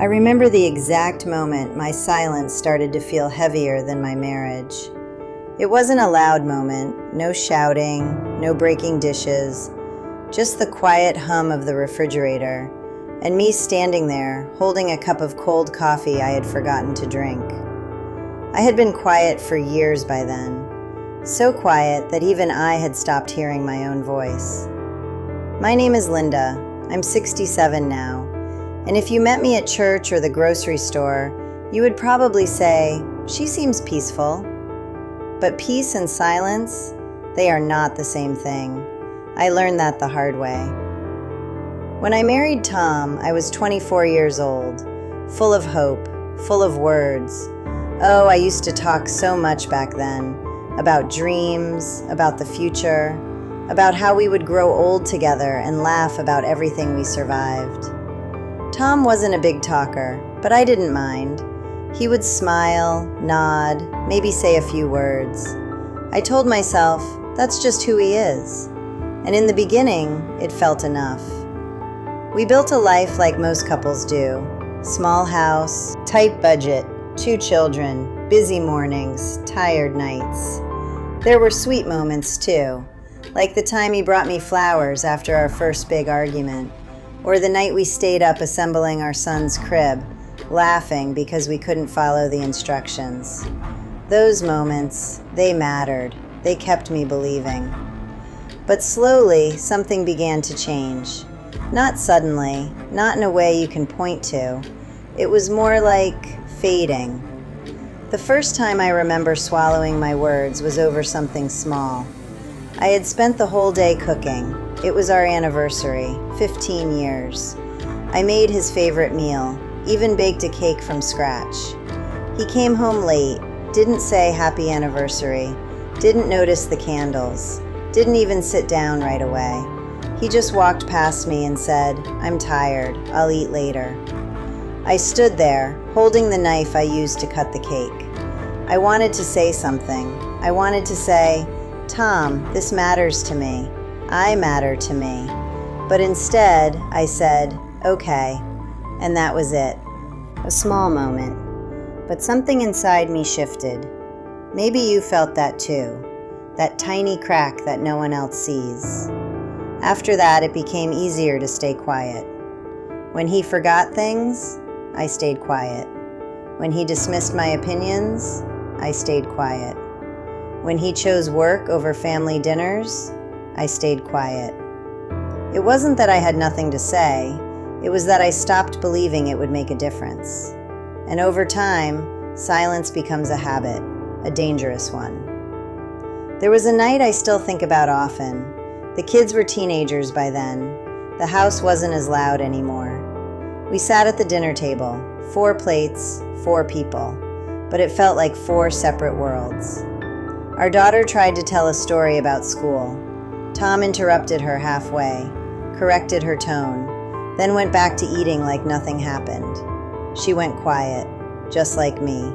I remember the exact moment my silence started to feel heavier than my marriage. It wasn't a loud moment, no shouting, no breaking dishes, just the quiet hum of the refrigerator, and me standing there, holding a cup of cold coffee I had forgotten to drink. I had been quiet for years by then, so quiet that even I had stopped hearing my own voice. My name is Linda. I'm 67 now, and if you met me at church or the grocery store, you would probably say, "She seems peaceful." But peace and silence, they are not the same thing. I learned that the hard way. When I married Tom, I was 24 years old, full of hope, full of words. Oh, I used to talk so much back then, about dreams, about the future, about how we would grow old together and laugh about everything we survived. Tom wasn't a big talker, but I didn't mind. He would smile, nod, maybe say a few words. I told myself, that's just who he is. And in the beginning, it felt enough. We built a life like most couples do. Small house, tight budget, 2 children, busy mornings, tired nights. There were sweet moments too, like the time he brought me flowers after our first big argument, or the night we stayed up assembling our son's crib, laughing because we couldn't follow the instructions. Those moments, they mattered. They kept me believing. But slowly, something began to change. Not suddenly, not in a way you can point to. It was more like fading. The first time I remember swallowing my words was over something small. I had spent the whole day cooking. It was our anniversary, 15 years. I made his favorite meal, even baked a cake from scratch. He came home late, didn't say happy anniversary, didn't notice the candles, didn't even sit down right away. He just walked past me and said, "I'm tired, I'll eat later." I stood there, holding the knife I used to cut the cake. I wanted to say something. I wanted to say, "Tom, this matters to me. I matter to me." But instead, I said, "Okay." And that was it. A small moment. But something inside me shifted. Maybe you felt that too. That tiny crack that no one else sees. After that, it became easier to stay quiet. When he forgot things, I stayed quiet. When he dismissed my opinions, I stayed quiet. When he chose work over family dinners, I stayed quiet. It wasn't that I had nothing to say. It was that I stopped believing it would make a difference. And over time, silence becomes a habit, a dangerous one. There was a night I still think about often. The kids were teenagers by then. The house wasn't as loud anymore. We sat at the dinner table, 4 plates, 4 people, but it felt like 4 separate worlds. Our daughter tried to tell a story about school. Tom interrupted her halfway, corrected her tone, then went back to eating like nothing happened. She went quiet, just like me.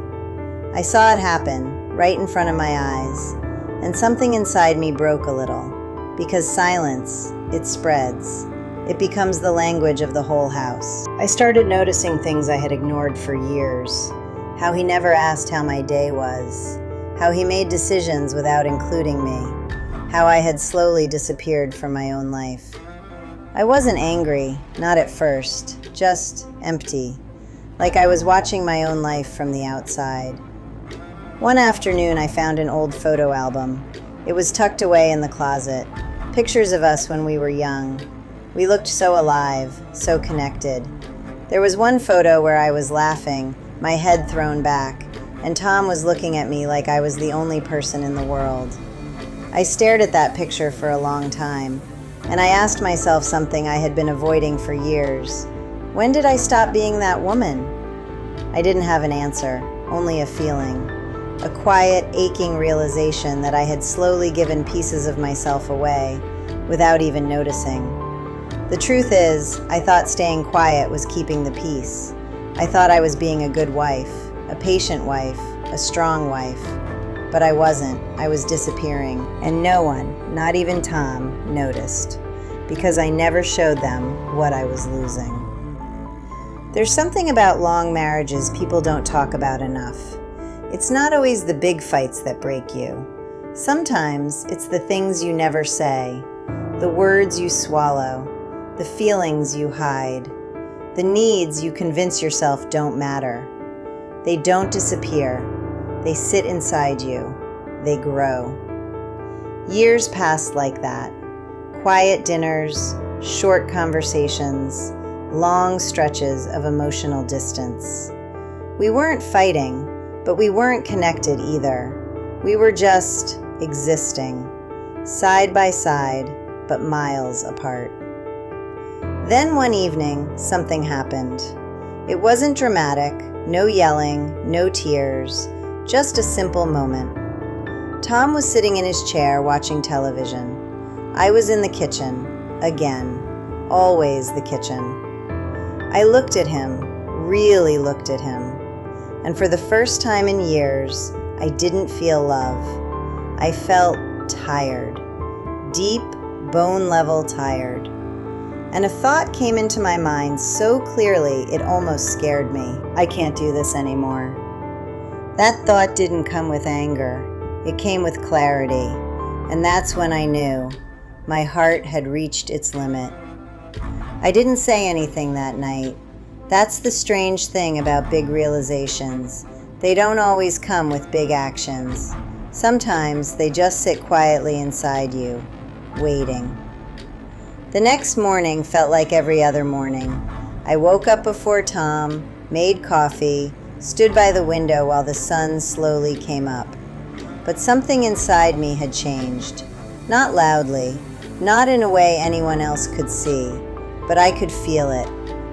I saw it happen, right in front of my eyes, and something inside me broke a little, because silence, it spreads. It becomes the language of the whole house. I started noticing things I had ignored for years. How he never asked how my day was. How he made decisions without including me. How I had slowly disappeared from my own life. I wasn't angry, not at first, just empty, like I was watching my own life from the outside. One afternoon, I found an old photo album. It was tucked away in the closet. Pictures of us when we were young. We looked so alive, so connected. There was one photo where I was laughing, my head thrown back, and Tom was looking at me like I was the only person in the world. I stared at that picture for a long time, and I asked myself something I had been avoiding for years. When did I stop being that woman? I didn't have an answer, only a feeling. A quiet, aching realization that I had slowly given pieces of myself away without even noticing. The truth is, I thought staying quiet was keeping the peace. I thought I was being a good wife, a patient wife, a strong wife. But I wasn't. I was disappearing, and no one, not even Tom, noticed, because I never showed them what I was losing. There's something about long marriages people don't talk about enough. It's not always the big fights that break you. Sometimes it's the things you never say, the words you swallow, the feelings you hide, the needs you convince yourself don't matter. They don't disappear. They sit inside you. They grow. Years passed like that. Quiet dinners, short conversations, long stretches of emotional distance. We weren't fighting, but we weren't connected either. We were just existing, side by side, but miles apart. Then one evening, something happened. It wasn't dramatic, no yelling, no tears, just a simple moment. Tom was sitting in his chair watching television. I was in the kitchen, again, always the kitchen. I looked at him, really looked at him, and for the first time in years, I didn't feel love. I felt tired, deep, bone-level tired. And a thought came into my mind so clearly it almost scared me. I can't do this anymore. That thought didn't come with anger. It came with clarity, and that's when I knew my heart had reached its limit. I didn't say anything that night. That's the strange thing about big realizations. They don't always come with big actions. Sometimes they just sit quietly inside you, waiting. The next morning felt like every other morning. I woke up before Tom, made coffee, stood by the window while the sun slowly came up. But something inside me had changed. Not loudly, not in a way anyone else could see, but I could feel it,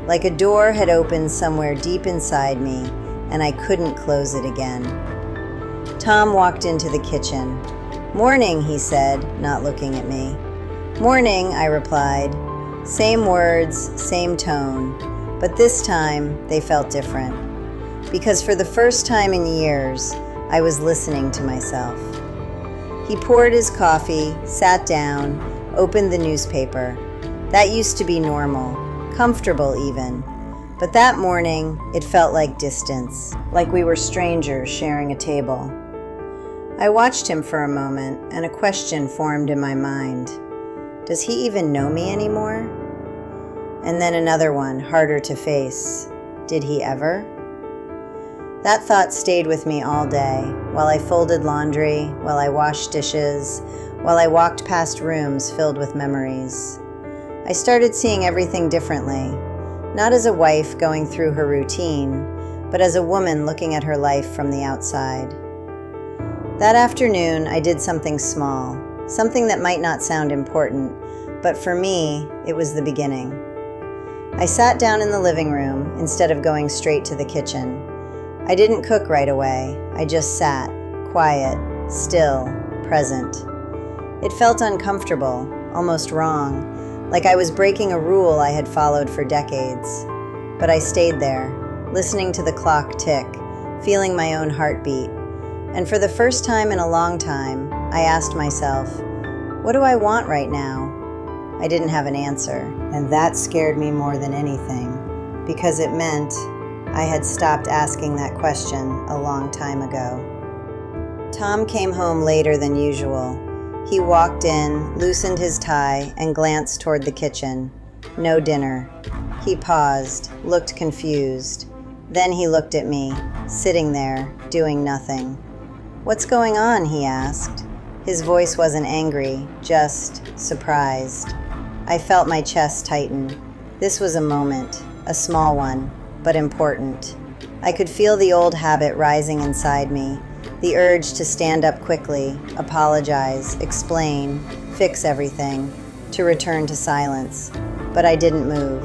like a door had opened somewhere deep inside me, and I couldn't close it again. Tom walked into the kitchen. "Morning," he said, not looking at me. "Morning," I replied. Same words, same tone, but this time they felt different. Because for the first time in years, I was listening to myself. He poured his coffee, sat down, opened the newspaper. That used to be normal, comfortable even. But that morning, it felt like distance, like we were strangers sharing a table. I watched him for a moment, and a question formed in my mind. Does he even know me anymore? And then another one, harder to face. Did he ever? That thought stayed with me all day, while I folded laundry, while I washed dishes, while I walked past rooms filled with memories. I started seeing everything differently, not as a wife going through her routine, but as a woman looking at her life from the outside. That afternoon, I did something small, something that might not sound important, but for me, it was the beginning. I sat down in the living room instead of going straight to the kitchen. I didn't cook right away. I just sat, quiet, still, present. It felt uncomfortable, almost wrong, like I was breaking a rule I had followed for decades. But I stayed there, listening to the clock tick, feeling my own heartbeat. And for the first time in a long time, I asked myself, what do I want right now? I didn't have an answer, and that scared me more than anything, because it meant I had stopped asking that question a long time ago. Tom came home later than usual. He walked in, loosened his tie, and glanced toward the kitchen. No dinner. He paused, looked confused. Then he looked at me, sitting there, doing nothing. "What's going on?" he asked. His voice wasn't angry, just surprised. I felt my chest tighten. This was a moment, a small one, but important. I could feel the old habit rising inside me, the urge to stand up quickly, apologize, explain, fix everything, to return to silence. But I didn't move.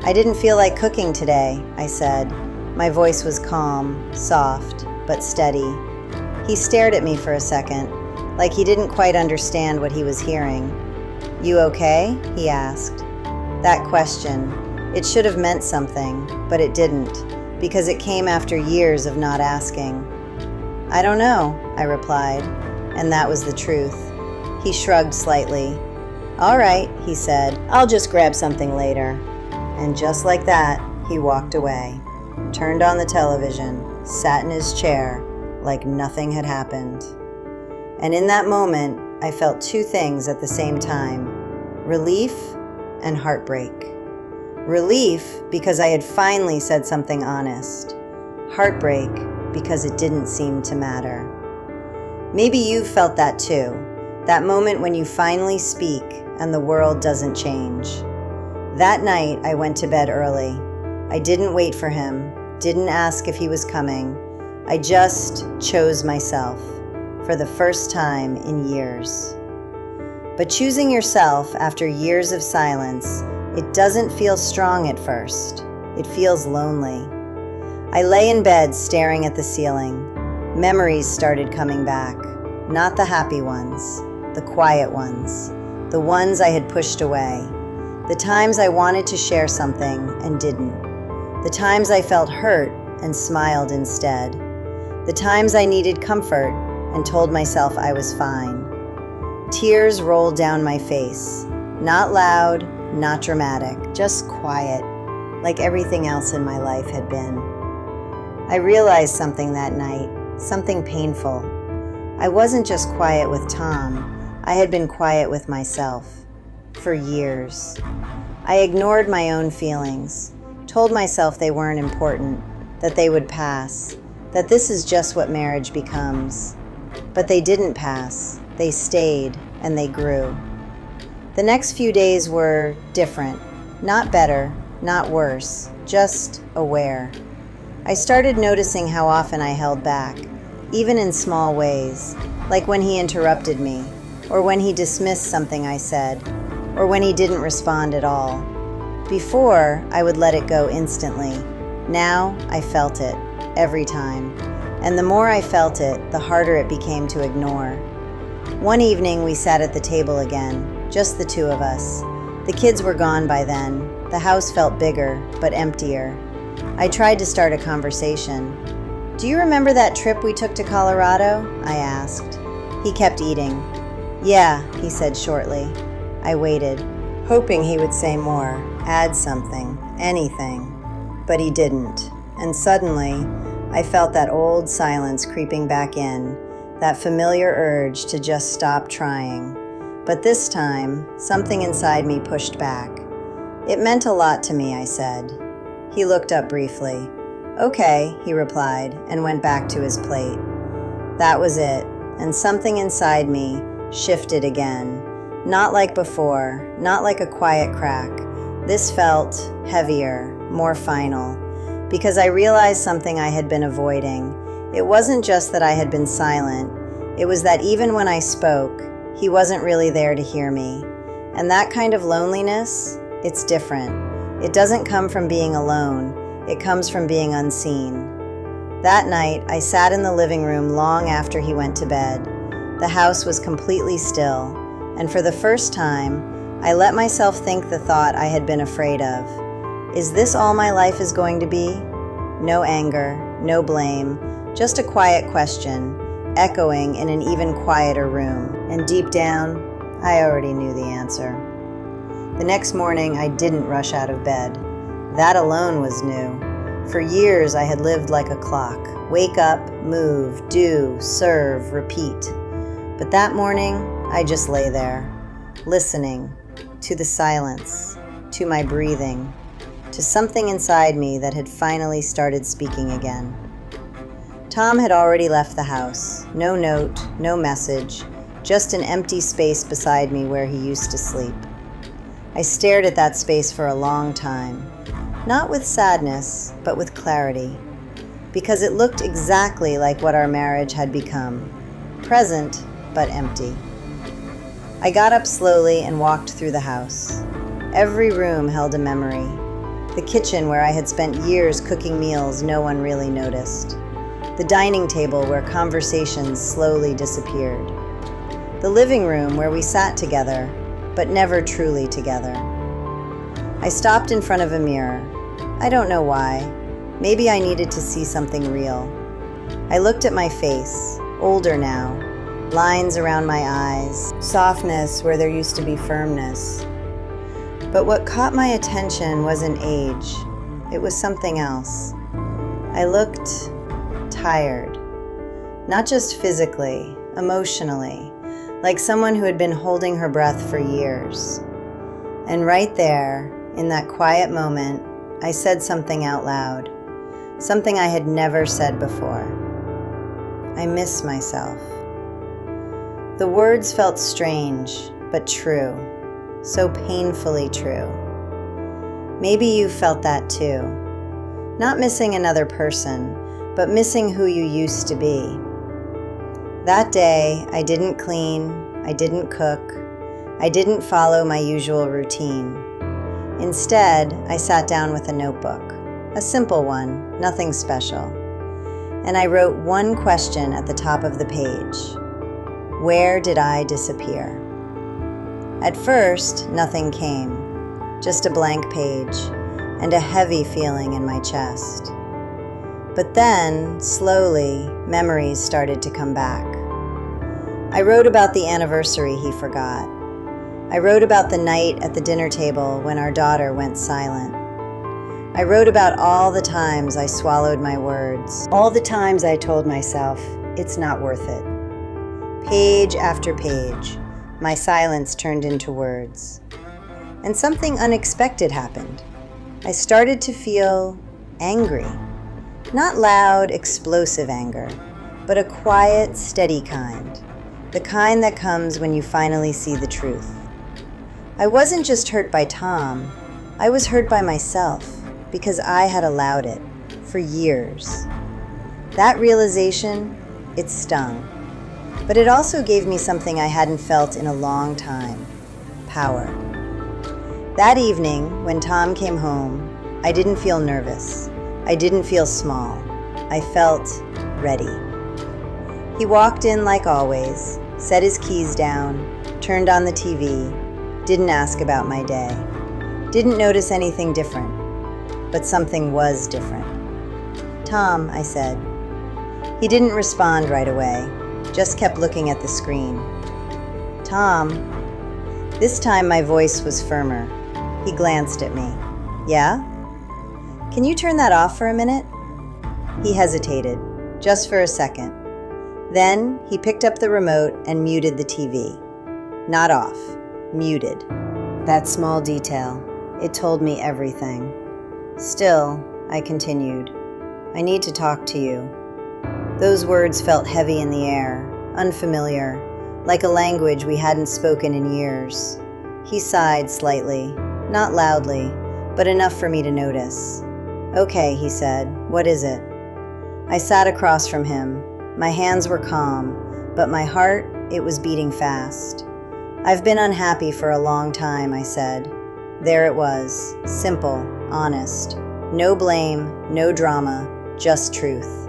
"I didn't feel like cooking today," I said. My voice was calm, soft, but steady. He stared at me for a second, like he didn't quite understand what he was hearing. "You okay?" he asked. That question, it should have meant something, but it didn't, because it came after years of not asking. "I don't know," I replied, and that was the truth. He shrugged slightly. "All right," he said, "I'll just grab something later." And just like that, he walked away, turned on the television, sat in his chair like nothing had happened. And in that moment, I felt two things at the same time: relief and heartbreak. Relief because I had finally said something honest. Heartbreak because it didn't seem to matter. Maybe you've felt that too, that moment when you finally speak and the world doesn't change. That night, I went to bed early. I didn't wait for him, didn't ask if he was coming. I just chose myself for the first time in years. But choosing yourself after years of silence, it doesn't feel strong at first. It feels lonely. I lay in bed staring at the ceiling. Memories started coming back. Not the happy ones, the quiet ones, the ones I had pushed away. The times I wanted to share something and didn't. The times I felt hurt and smiled instead. The times I needed comfort and told myself I was fine. Tears rolled down my face. Not loud, not dramatic, just quiet, like everything else in my life had been. I realized something that night, something painful. I wasn't just quiet with Tom, I had been quiet with myself. For years. I ignored my own feelings, told myself they weren't important, that they would pass, that this is just what marriage becomes. But they didn't pass, they stayed, and they grew. The next few days were different, not better, not worse, just aware. I started noticing how often I held back, even in small ways, like when he interrupted me, or when he dismissed something I said, or when he didn't respond at all. Before, I would let it go instantly. Now, I felt it, every time. And the more I felt it, the harder it became to ignore. One evening, we sat at the table again, just the two of us. The kids were gone by then. The house felt bigger, but emptier. I tried to start a conversation. "Do you remember that trip we took to Colorado?" I asked. He kept eating. "Yeah," he said shortly. I waited, hoping he would say more, add something, anything. But he didn't. And suddenly, I felt that old silence creeping back in, that familiar urge to just stop trying. But this time, something inside me pushed back. "It meant a lot to me," I said. He looked up briefly. "Okay," he replied, and went back to his plate. That was it, and something inside me shifted again. Not like before, not like a quiet crack. This felt heavier, more final, because I realized something I had been avoiding. It wasn't just that I had been silent. It was that even when I spoke, he wasn't really there to hear me. And that kind of loneliness, it's different. It doesn't come from being alone. It comes from being unseen. That night, I sat in the living room long after he went to bed. The house was completely still, and for the first time, I let myself think the thought I had been afraid of. Is this all my life is going to be? No anger, no blame, just a quiet question, echoing in an even quieter room. And deep down, I already knew the answer. The next morning, I didn't rush out of bed. That alone was new. For years, I had lived like a clock. Wake up, move, do, serve, repeat. But that morning, I just lay there, listening to the silence, to my breathing, to something inside me that had finally started speaking again. Tom had already left the house. No note, no message, just an empty space beside me where he used to sleep. I stared at that space for a long time, not with sadness, but with clarity, because it looked exactly like what our marriage had become, present but empty. I got up slowly and walked through the house. Every room held a memory. The kitchen where I had spent years cooking meals no one really noticed. The dining table where conversations slowly disappeared. The living room where we sat together, but never truly together. I stopped in front of a mirror. I don't know why. Maybe I needed to see something real. I looked at my face, older now, lines around my eyes, softness where there used to be firmness. But what caught my attention wasn't age. It was something else. I looked tired. Not just physically, emotionally, like someone who had been holding her breath for years. And right there, in that quiet moment, I said something out loud, something I had never said before. I miss myself. The words felt strange, but true, so painfully true. Maybe you felt that too. Not missing another person, but missing who you used to be. That day, I didn't clean, I didn't cook, I didn't follow my usual routine. Instead, I sat down with a notebook, a simple one, nothing special. And I wrote one question at the top of the page. Where did I disappear? At first, nothing came, just a blank page and a heavy feeling in my chest. But then, slowly, memories started to come back. I wrote about the anniversary he forgot. I wrote about the night at the dinner table when our daughter went silent. I wrote about all the times I swallowed my words, all the times I told myself, it's not worth it. Page after page, my silence turned into words. And something unexpected happened. I started to feel angry. Not loud, explosive anger, but a quiet, steady kind. The kind that comes when you finally see the truth. I wasn't just hurt by Tom, I was hurt by myself because I had allowed it for years. That realization, it stung. But it also gave me something I hadn't felt in a long time, power. That evening, when Tom came home, I didn't feel nervous. I didn't feel small. I felt ready. He walked in like always, set his keys down, turned on the TV, didn't ask about my day, didn't notice anything different, but something was different. Tom, I said. He didn't respond right away, just kept looking at the screen. Tom. This time my voice was firmer. He glanced at me. Yeah? Can you turn that off for a minute? He hesitated, just for a second. Then he picked up the remote and muted the TV. Not off, muted. That small detail, it told me everything. Still, I continued, I need to talk to you. Those words felt heavy in the air, unfamiliar, like a language we hadn't spoken in years. He sighed slightly, not loudly, but enough for me to notice. Okay, he said, what is it? I sat across from him. My hands were calm, but my heart, it was beating fast. I've been unhappy for a long time, I said. There it was, simple, honest. No blame, no drama, just truth.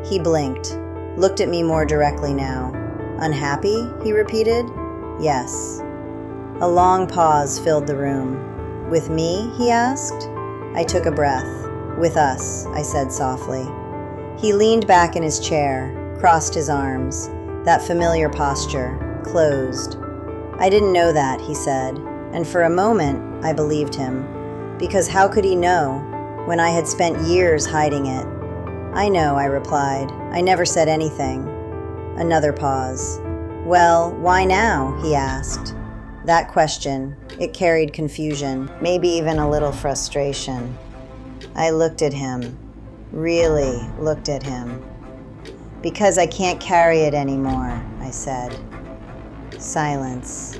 He blinked, looked at me more directly now. Unhappy, he repeated. Yes. A long pause filled the room. With me, he asked. I took a breath. With us, I said softly. He leaned back in his chair, crossed his arms, that familiar posture, closed. I didn't know that, he said, and for a moment, I believed him, because how could he know when I had spent years hiding it? I know, I replied. I never said anything. Another pause. Well, why now? He asked. That question, it carried confusion, maybe even a little frustration. I looked at him, really looked at him. Because I can't carry it anymore, I said. Silence.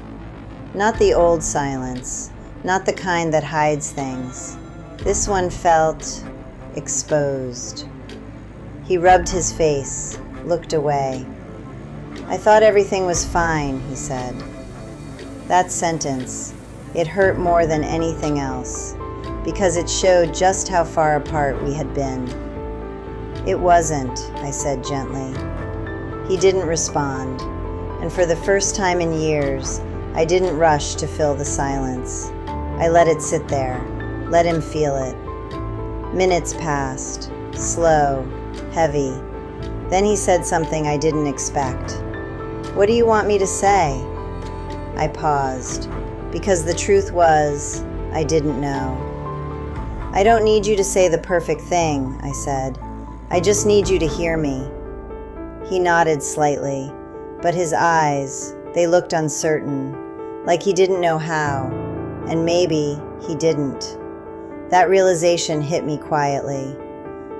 Not the old silence, not the kind that hides things. This one felt exposed. He rubbed his face, looked away. I thought everything was fine, he said. That sentence, it hurt more than anything else, because it showed just how far apart we had been. It wasn't, I said gently. He didn't respond, and for the first time in years, I didn't rush to fill the silence. I let it sit there, let him feel it. Minutes passed, slow, heavy. Then he said something I didn't expect. What do you want me to say? I paused, because the truth was, I didn't know. I don't need you to say the perfect thing, I said. I just need you to hear me. He nodded slightly, but his eyes, they looked uncertain, like he didn't know how, and maybe he didn't. That realization hit me quietly.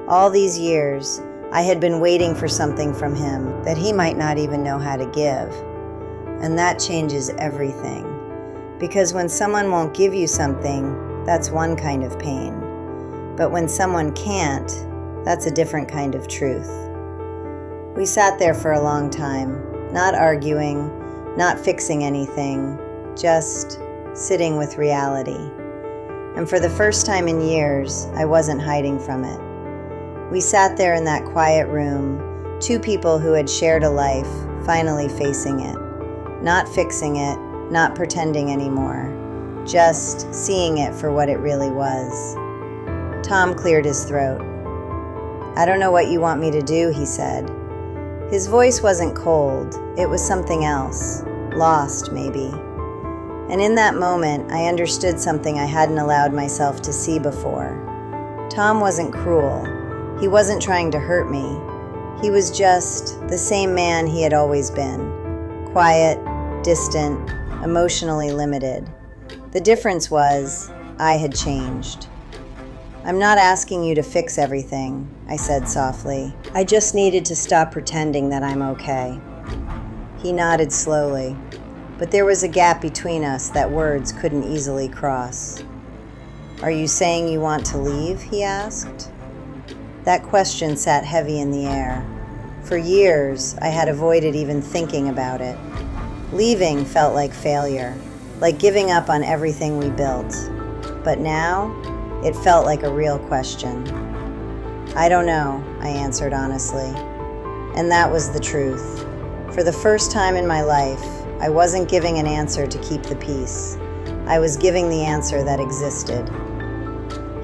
All these years, I had been waiting for something from him that he might not even know how to give. And that changes everything. Because when someone won't give you something, that's one kind of pain. But when someone can't, that's a different kind of truth. We sat there for a long time, not arguing, not fixing anything, just sitting with reality. And for the first time in years, I wasn't hiding from it. We sat there in that quiet room, two people who had shared a life, finally facing it. Not fixing it, not pretending anymore, just seeing it for what it really was. Tom cleared his throat. I don't know what you want me to do, he said. His voice wasn't cold, it was something else, lost maybe. And in that moment, I understood something I hadn't allowed myself to see before. Tom wasn't cruel. He wasn't trying to hurt me. He was just the same man he had always been. Quiet, distant, emotionally limited. The difference was, I had changed. I'm not asking you to fix everything, I said softly. I just needed to stop pretending that I'm okay. He nodded slowly, but there was a gap between us that words couldn't easily cross. Are you saying you want to leave? He asked. That question sat heavy in the air. For years, I had avoided even thinking about it. Leaving felt like failure, like giving up on everything we built. But now, it felt like a real question. I don't know, I answered honestly. And that was the truth. For the first time in my life, I wasn't giving an answer to keep the peace. I was giving the answer that existed.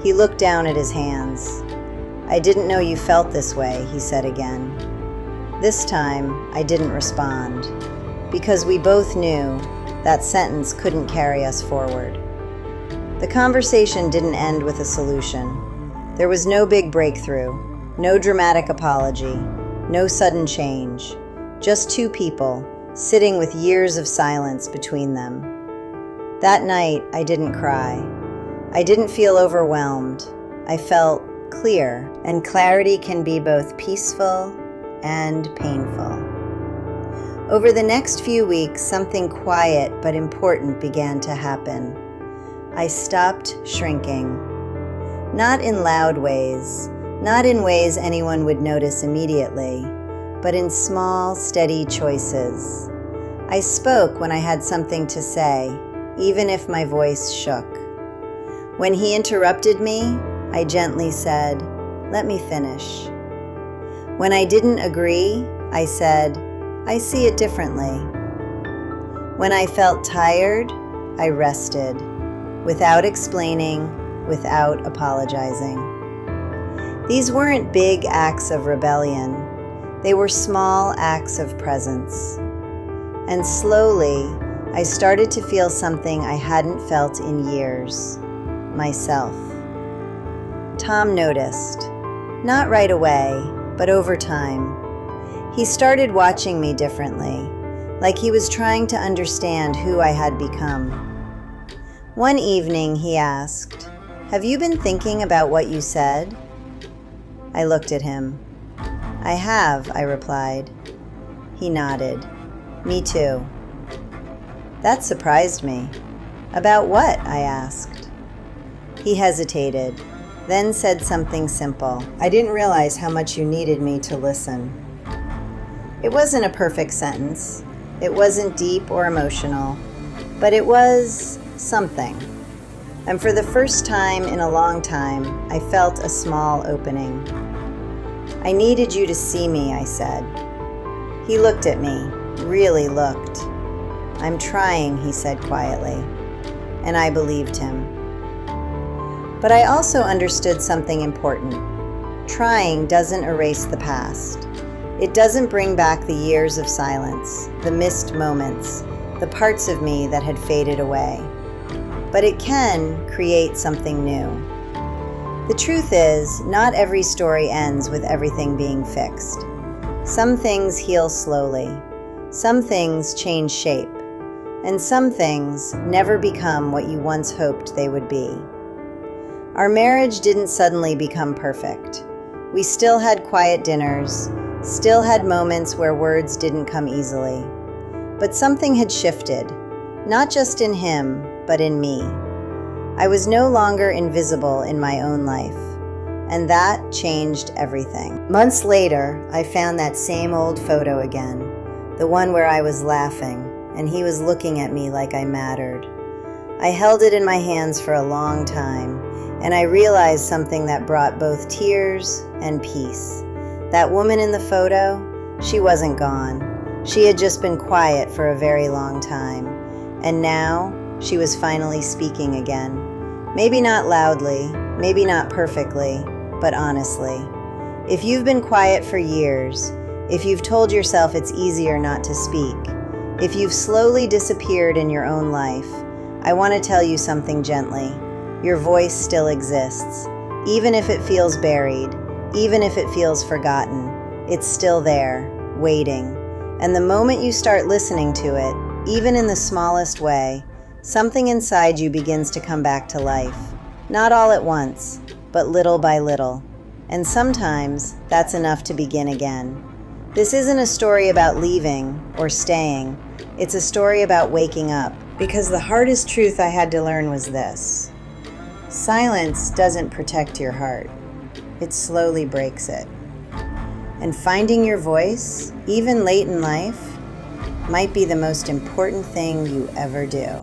He looked down at his hands. I didn't know you felt this way, he said again. This time, I didn't respond, because we both knew that sentence couldn't carry us forward. The conversation didn't end with a solution. There was no big breakthrough, no dramatic apology, no sudden change. Just two people, sitting with years of silence between them. That night, I didn't cry. I didn't feel overwhelmed. I felt clear, and clarity can be both peaceful and painful. Over the next few weeks, something quiet but important began to happen. I stopped shrinking. Not in loud ways, not in ways anyone would notice immediately, but in small, steady choices. I spoke when I had something to say, even if my voice shook. When he interrupted me, I gently said, "Let me finish." When I didn't agree, I said, "I see it differently." When I felt tired, I rested, without explaining, without apologizing. These weren't big acts of rebellion. They were small acts of presence. And slowly, I started to feel something I hadn't felt in years, myself. Tom noticed, not right away, but over time. He started watching me differently, like he was trying to understand who I had become. One evening, he asked, "Have you been thinking about what you said?" I looked at him. "I have," I replied. He nodded. "Me too." That surprised me. "About what?" I asked. He hesitated, then said something simple. "I didn't realize how much you needed me to listen." It wasn't a perfect sentence. It wasn't deep or emotional, but it was something. And for the first time in a long time, I felt a small opening. "I needed you to see me," I said. He looked at me, really looked. "I'm trying," he said quietly, and I believed him. But I also understood something important. Trying doesn't erase the past. It doesn't bring back the years of silence, the missed moments, the parts of me that had faded away. But it can create something new. The truth is, not every story ends with everything being fixed. Some things heal slowly, some things change shape, and some things never become what you once hoped they would be. Our marriage didn't suddenly become perfect. We still had quiet dinners, still had moments where words didn't come easily. But something had shifted, not just in him, but in me. I was no longer invisible in my own life, and that changed everything. Months later, I found that same old photo again, the one where I was laughing, and he was looking at me like I mattered. I held it in my hands for a long time, and I realized something that brought both tears and peace. That woman in the photo, she wasn't gone. She had just been quiet for a very long time, and now she was finally speaking again. Maybe not loudly, maybe not perfectly, but honestly. If you've been quiet for years, if you've told yourself it's easier not to speak, if you've slowly disappeared in your own life, I want to tell you something gently. Your voice still exists. Even if it feels buried, even if it feels forgotten, it's still there, waiting. And the moment you start listening to it, even in the smallest way, something inside you begins to come back to life. Not all at once, but little by little. And sometimes that's enough to begin again. This isn't a story about leaving or staying. It's a story about waking up. Because the hardest truth I had to learn was this: silence doesn't protect your heart. It slowly breaks it. And finding your voice, even late in life, might be the most important thing you ever do.